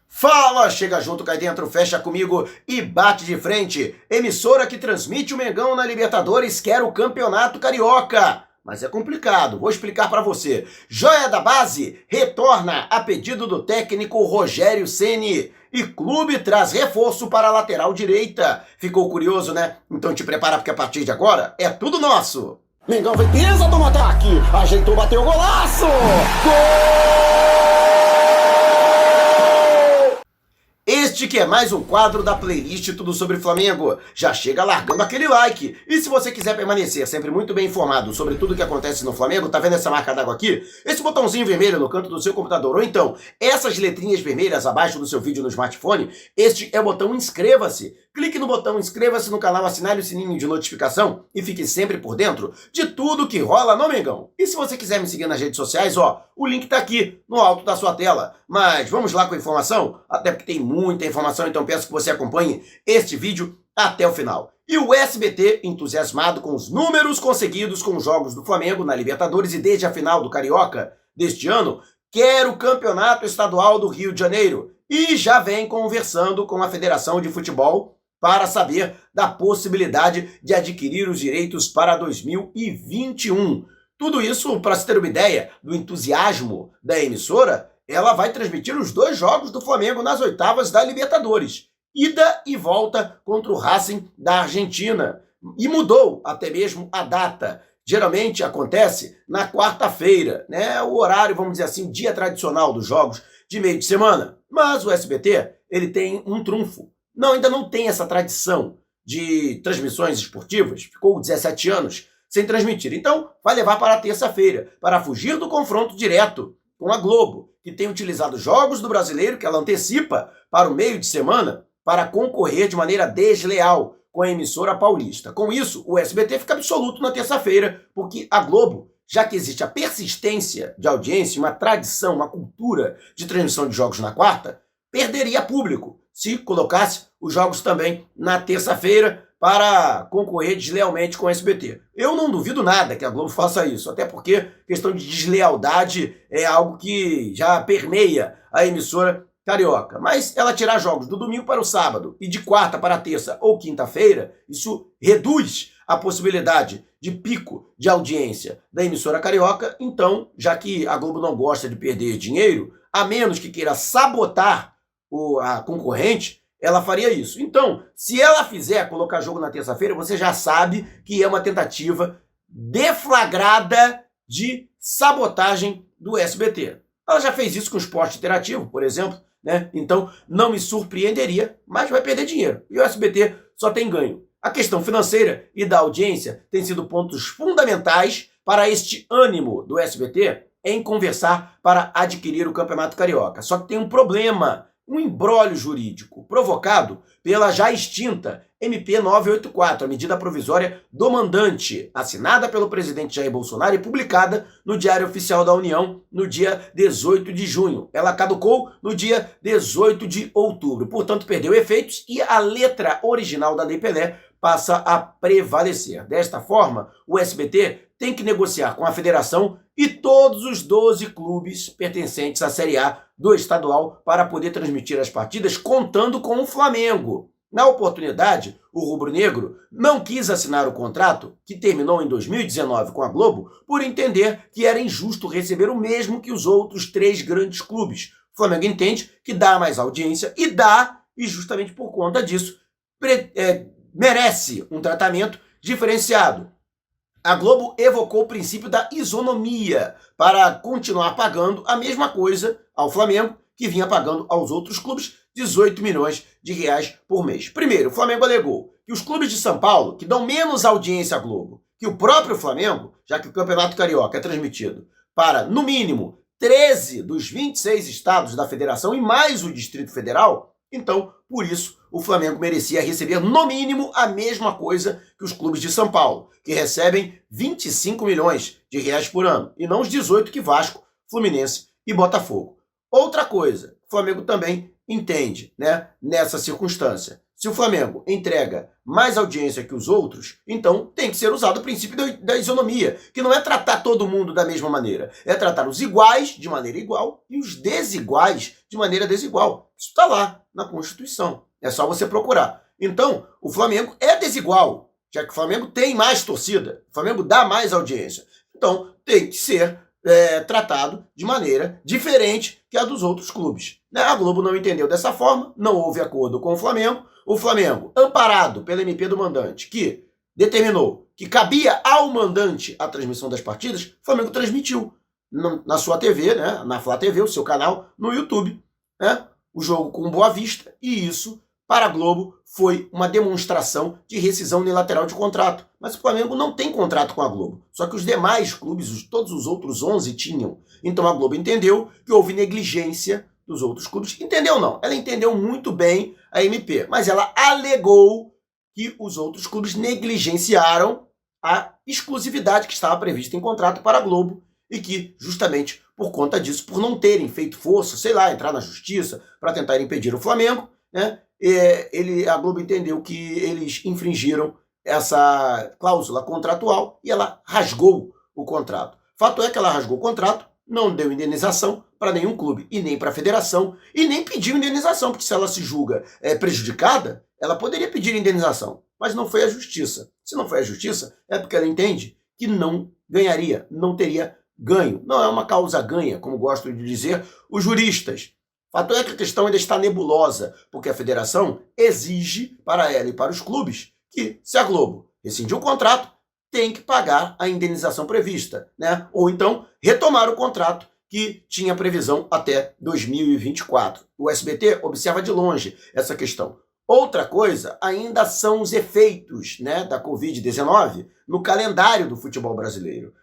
Fala, chega junto, cai dentro, fecha comigo e bate de frente. Emissora que transmite o Mengão na Libertadores quer o Campeonato Carioca. Mas é complicado, vou explicar para você. Joia da Base retorna a pedido do técnico Rogério Ceni. E clube traz reforço para a lateral direita. Ficou curioso, né? Então te prepara porque a partir de agora é tudo nosso. Mengão vem pisa do ataque, ajeitou, bateu o golaço! Gol! Este que é mais um quadro da playlist Tudo Sobre Flamengo. Já chega largando aquele like. E se você quiser permanecer sempre muito bem informado sobre tudo que acontece no Flamengo, tá vendo essa marca d'água aqui? Esse botãozinho vermelho no canto do seu computador, ou então essas letrinhas vermelhas abaixo do seu vídeo no smartphone, este é o botão inscreva-se. Clique no botão inscreva-se no canal, assinale o sininho de notificação e fique sempre por dentro de tudo que rola no Mengão. E se você quiser me seguir nas redes sociais, o link tá aqui no alto da sua tela. Mas vamos lá com a informação? Até porque tem muita informação, então peço que você acompanhe este vídeo até o final. E o SBT, entusiasmado com os números conseguidos com os jogos do Flamengo na Libertadores e desde a final do Carioca deste ano, quer o Campeonato Estadual do Rio de Janeiro e já vem conversando com a Federação de Futebol para saber da possibilidade de adquirir os direitos para 2021. Tudo isso, para se ter uma ideia do entusiasmo da emissora, ela vai transmitir os 2 jogos do Flamengo nas oitavas da Libertadores. Ida e volta contra o Racing da Argentina. E mudou até mesmo a data. Geralmente acontece na quarta-feira, né? O horário, vamos dizer assim, dia tradicional dos jogos de meio de semana. Mas o SBT, ele tem um trunfo. Ainda não tem essa tradição de transmissões esportivas. Ficou 17 anos sem transmitir. Então, vai levar para a terça-feira, para fugir do confronto direto com a Globo, que tem utilizado jogos do Brasileiro, que ela antecipa para o meio de semana, para concorrer de maneira desleal com a emissora paulista. Com isso, o SBT fica absoluto na terça-feira, porque a Globo, já que existe a persistência de audiência, uma tradição, uma cultura de transmissão de jogos na quarta, perderia público se colocasse os jogos também na terça-feira para concorrer deslealmente com o SBT. Eu não duvido nada que a Globo faça isso, até porque questão de deslealdade é algo que já permeia a emissora carioca. Mas ela tirar jogos do domingo para o sábado e de quarta para terça ou quinta-feira, isso reduz a possibilidade de pico de audiência da emissora carioca. Então, já que a Globo não gosta de perder dinheiro, a menos que queira sabotar a concorrente, ela faria isso. Então, se ela fizer colocar jogo na terça-feira, você já sabe que é uma tentativa deflagrada de sabotagem do SBT. Ela já fez isso com o esporte interativo, por exemplo, né? Então, não me surpreenderia, mas vai perder dinheiro. E o SBT só tem ganho. A questão financeira e da audiência tem sido pontos fundamentais para este ânimo do SBT em conversar para adquirir o Campeonato Carioca. Só que tem um problema, um imbróglio jurídico provocado pela já extinta MP 984, a medida provisória do mandante, assinada pelo presidente Jair Bolsonaro e publicada no Diário Oficial da União no dia 18 de junho. Ela caducou no dia 18 de outubro, portanto perdeu efeitos e a letra original da Lei Pelé passa a prevalecer. Desta forma, o SBT tem que negociar com a federação e todos os 12 clubes pertencentes à Série A do estadual para poder transmitir as partidas contando com o Flamengo. Na oportunidade, o rubro-negro não quis assinar o contrato, que terminou em 2019 com a Globo, por entender que era injusto receber o mesmo que os outros 3 grandes clubes. O Flamengo entende que dá mais audiência e justamente por conta disso merece um tratamento diferenciado. A Globo evocou o princípio da isonomia para continuar pagando a mesma coisa ao Flamengo, que vinha pagando aos outros clubes 18 milhões de reais por mês. Primeiro, o Flamengo alegou que os clubes de São Paulo, que dão menos audiência à Globo que o próprio Flamengo, já que o Campeonato Carioca é transmitido para, no mínimo, 13 dos 26 estados da federação e mais o Distrito Federal, então, por isso, o Flamengo merecia receber, no mínimo, a mesma coisa que os clubes de São Paulo, que recebem 25 milhões de reais por ano, e não os 18 que Vasco, Fluminense e Botafogo. Outra coisa, o Flamengo também entende, né, nessa circunstância. Se o Flamengo entrega mais audiência que os outros, então tem que ser usado o princípio da isonomia, que não é tratar todo mundo da mesma maneira, é tratar os iguais de maneira igual e os desiguais de maneira desigual. Isso está lá na Constituição, é só você procurar. Então, o Flamengo é desigual, já que o Flamengo tem mais torcida, o Flamengo dá mais audiência. Então, tem que ser tratado de maneira diferente que a dos outros clubes. A Globo não entendeu dessa forma, não houve acordo com o Flamengo, amparado pela MP do mandante, que determinou que cabia ao mandante a transmissão das partidas, o Flamengo transmitiu na sua TV, né, na Flá TV, o seu canal, no YouTube, né, o jogo com Boa Vista, e isso, para a Globo, foi uma demonstração de rescisão unilateral de contrato. Mas o Flamengo não tem contrato com a Globo, só que os demais clubes, todos os outros 11 tinham. Então a Globo entendeu que houve negligência dos outros clubes. Entendeu não? Ela entendeu muito bem a MP, mas ela alegou que os outros clubes negligenciaram a exclusividade que estava prevista em contrato para a Globo e que, justamente por conta disso, por não terem feito força, sei lá, entrar na justiça para tentar impedir o Flamengo, né, a Globo entendeu que eles infringiram essa cláusula contratual e ela rasgou o contrato. Fato é que ela rasgou o contrato, não deu indenização para nenhum clube e nem para a federação e nem pediu indenização, porque se ela se julga prejudicada, ela poderia pedir indenização, mas não foi à justiça. Se não foi à justiça, é porque ela entende que não ganharia, não teria ganho. Não é uma causa ganha, como gostam de dizer os juristas. Fato é que a questão ainda está nebulosa, porque a federação exige para ela e para os clubes que, se a Globo rescindir o contrato, tem que pagar a indenização prevista, né? Ou então retomar o contrato que tinha previsão até 2024. O SBT observa de longe essa questão. Outra coisa ainda são os efeitos, né, da Covid-19 no calendário do futebol brasileiro.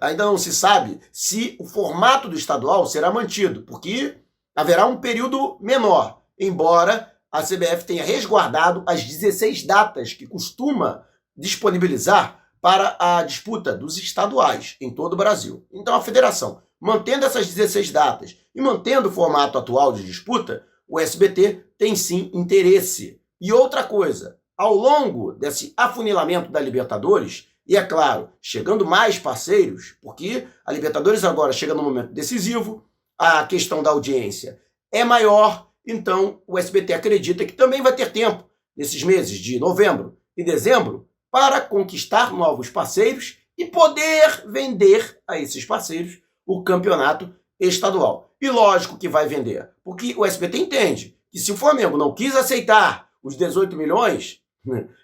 Ainda não se sabe se o formato do estadual será mantido, porque haverá um período menor, embora a CBF tenha resguardado as 16 datas que costuma disponibilizar para a disputa dos estaduais em todo o Brasil. Então a federação, mantendo essas 16 datas e mantendo o formato atual de disputa, o SBT tem sim interesse. E outra coisa, ao longo desse afunilamento da Libertadores, e é claro, chegando mais parceiros, porque a Libertadores agora chega no momento decisivo, a questão da audiência é maior, então o SBT acredita que também vai ter tempo, nesses meses de novembro e dezembro, para conquistar novos parceiros e poder vender a esses parceiros o campeonato estadual. E lógico que vai vender, porque o SBT entende que se o Flamengo não quis aceitar os 18 milhões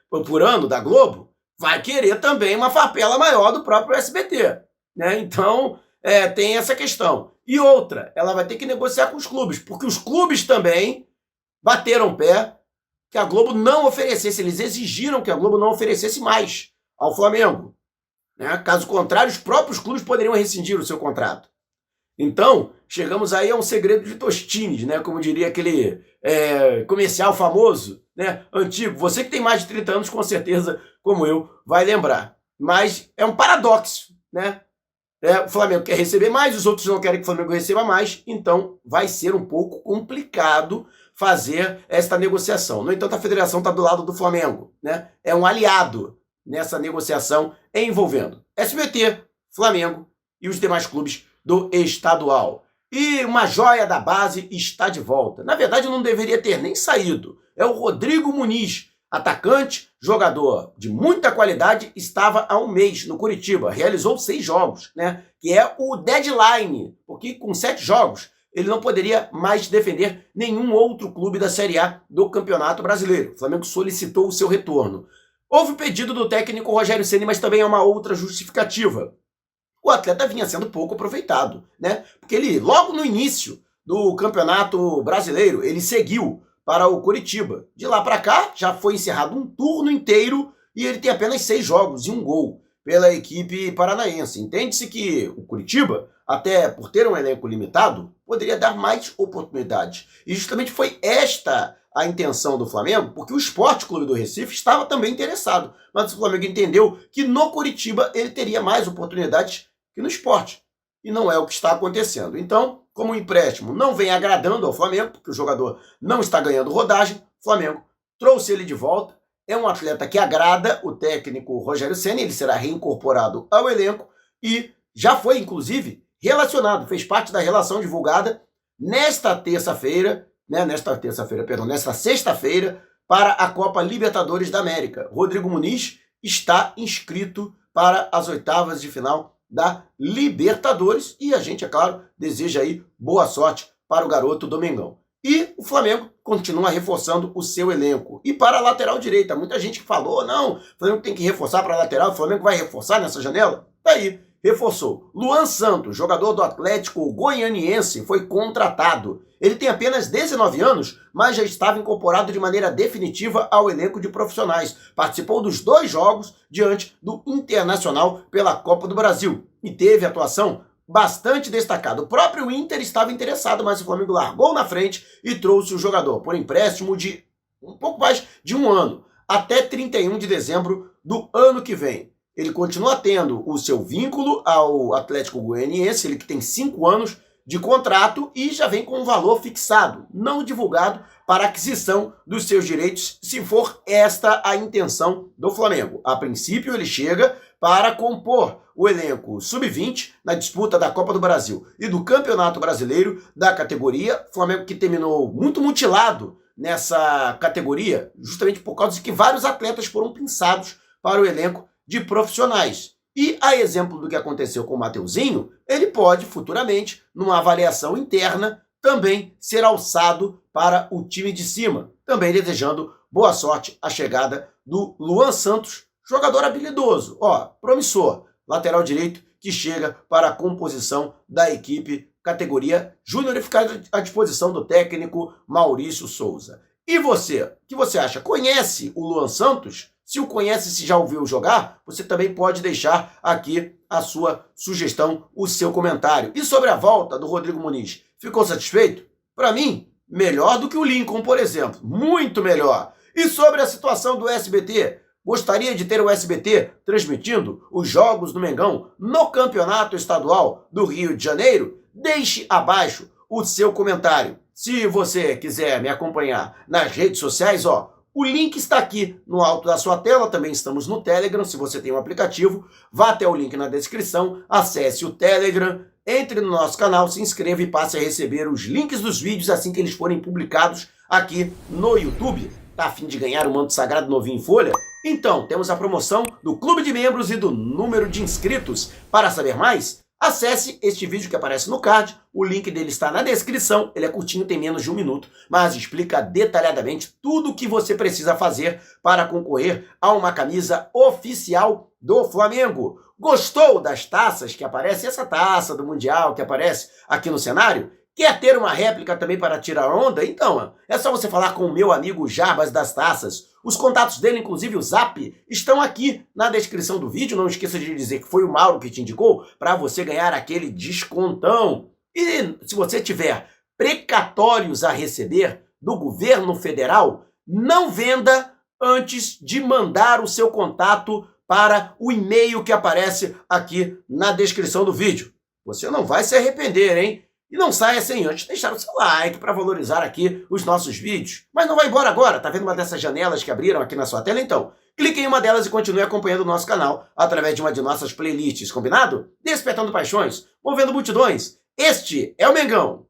por ano da Globo, vai querer também uma farpela maior do próprio SBT, né? Então, tem essa questão. E outra, ela vai ter que negociar com os clubes, porque os clubes também bateram o pé que a Globo não oferecesse, eles exigiram que a Globo não oferecesse mais ao Flamengo, né? Caso contrário, os próprios clubes poderiam rescindir o seu contrato. Então, chegamos aí a um segredo de Tostines, né? Como diria aquele comercial famoso, né? Antigo. Você que tem mais de 30 anos, com certeza, como eu, vai lembrar. Mas é um paradoxo, né? O Flamengo quer receber mais, os outros não querem que o Flamengo receba mais, então vai ser um pouco complicado fazer esta negociação. No entanto, a federação está do lado do Flamengo, né? É um aliado nessa negociação envolvendo SBT, Flamengo e os demais clubes do estadual. E uma joia da base está de volta. Na verdade, não deveria ter nem saído. É o Rodrigo Muniz, atacante, jogador de muita qualidade, estava há um mês no Curitiba, realizou 6 jogos, né? Que é o deadline, porque com 7 jogos ele não poderia mais defender nenhum outro clube da Série A do Campeonato Brasileiro. O Flamengo solicitou o seu retorno. Houve o pedido do técnico Rogério Ceni, mas também é uma outra justificativa. O atleta vinha sendo pouco aproveitado, né? Porque ele, logo no início do Campeonato Brasileiro, ele seguiu para o Curitiba. De lá para cá, já foi encerrado um turno inteiro e ele tem apenas 6 jogos e 1 gol pela equipe paranaense. Entende-se que o Curitiba, até por ter um elenco limitado, poderia dar mais oportunidades. E justamente foi esta a intenção do Flamengo, porque o Sport Clube do Recife estava também interessado. Mas o Flamengo entendeu que no Curitiba ele teria mais oportunidades que no Sport. E não é o que está acontecendo. Então, como o empréstimo não vem agradando ao Flamengo, porque o jogador não está ganhando rodagem, o Flamengo trouxe ele de volta. É um atleta que agrada o técnico Rogério Ceni, ele será reincorporado ao elenco e já foi, inclusive, relacionado, fez parte da relação divulgada nesta sexta-feira, para a Copa Libertadores da América. Rodrigo Muniz está inscrito para as oitavas de final da Libertadores e a gente, é claro, deseja aí boa sorte para o garoto do Mengão. E o Flamengo continua reforçando o seu elenco. E para a lateral direita, muita gente falou, não, o Flamengo tem que reforçar para a lateral, o Flamengo vai reforçar nessa janela? Tá aí, reforçou. Luan Santos, jogador do Atlético Goianiense, foi contratado. Ele tem apenas 19 anos, mas já estava incorporado de maneira definitiva ao elenco de profissionais. Participou dos 2 jogos diante do Internacional pela Copa do Brasil e teve atuação bastante destacada. O próprio Inter estava interessado, mas o Flamengo largou na frente e trouxe o jogador por empréstimo de um pouco mais de 1 ano, até 31 de dezembro do ano que vem. Ele continua tendo o seu vínculo ao Atlético Goianiense, ele que tem 5 anos de contrato e já vem com um valor fixado, não divulgado, para aquisição dos seus direitos, se for esta a intenção do Flamengo. A princípio, ele chega para compor o elenco sub-20 na disputa da Copa do Brasil e do Campeonato Brasileiro da categoria. Flamengo que terminou muito mutilado nessa categoria, justamente por causa de que vários atletas foram pinçados para o elenco de profissionais. E, a exemplo do que aconteceu com o Mateuzinho, ele pode futuramente, numa avaliação interna, também ser alçado para o time de cima. Também desejando boa sorte à chegada do Luan Santos, jogador habilidoso, promissor, lateral direito, que chega para a composição da equipe categoria júnior e ficar à disposição do técnico Maurício Souza. E você, o que você acha? Conhece o Luan Santos? Se o conhece, se já ouviu jogar, você também pode deixar aqui a sua sugestão, o seu comentário. E sobre a volta do Rodrigo Muniz, ficou satisfeito? Para mim, melhor do que o Lincoln, por exemplo. Muito melhor. E sobre a situação do SBT? Gostaria de ter o SBT transmitindo os jogos do Mengão no Campeonato Estadual do Rio de Janeiro? Deixe abaixo o seu comentário. Se você quiser me acompanhar nas redes sociais, o link está aqui no alto da sua tela, também estamos no Telegram, se você tem um aplicativo, vá até o link na descrição, acesse o Telegram, entre no nosso canal, se inscreva e passe a receber os links dos vídeos assim que eles forem publicados aqui no YouTube. Tá a fim de ganhar o manto sagrado novinho em folha? Então, temos a promoção do clube de membros e do número de inscritos. Para saber mais, acesse este vídeo que aparece no card, o link dele está na descrição, ele é curtinho, tem menos de 1 minuto, mas explica detalhadamente tudo o que você precisa fazer para concorrer a uma camisa oficial do Flamengo. Gostou das taças que aparecem? Essa taça do Mundial que aparece aqui no cenário? Quer ter uma réplica também para tirar onda? Então, é só você falar com o meu amigo Jarbas das Taças. Os contatos dele, inclusive o Zap, estão aqui na descrição do vídeo. Não esqueça de dizer que foi o Mauro que te indicou para você ganhar aquele descontão. E se você tiver precatórios a receber do governo federal, não venda antes de mandar o seu contato para o e-mail que aparece aqui na descrição do vídeo. Você não vai se arrepender, hein? E não saia sem antes deixar o seu like para valorizar aqui os nossos vídeos. Mas não vai embora agora, tá vendo uma dessas janelas que abriram aqui na sua tela? Então, clique em uma delas e continue acompanhando o nosso canal através de uma de nossas playlists, combinado? Despertando paixões, movendo multidões. Este é o Mengão.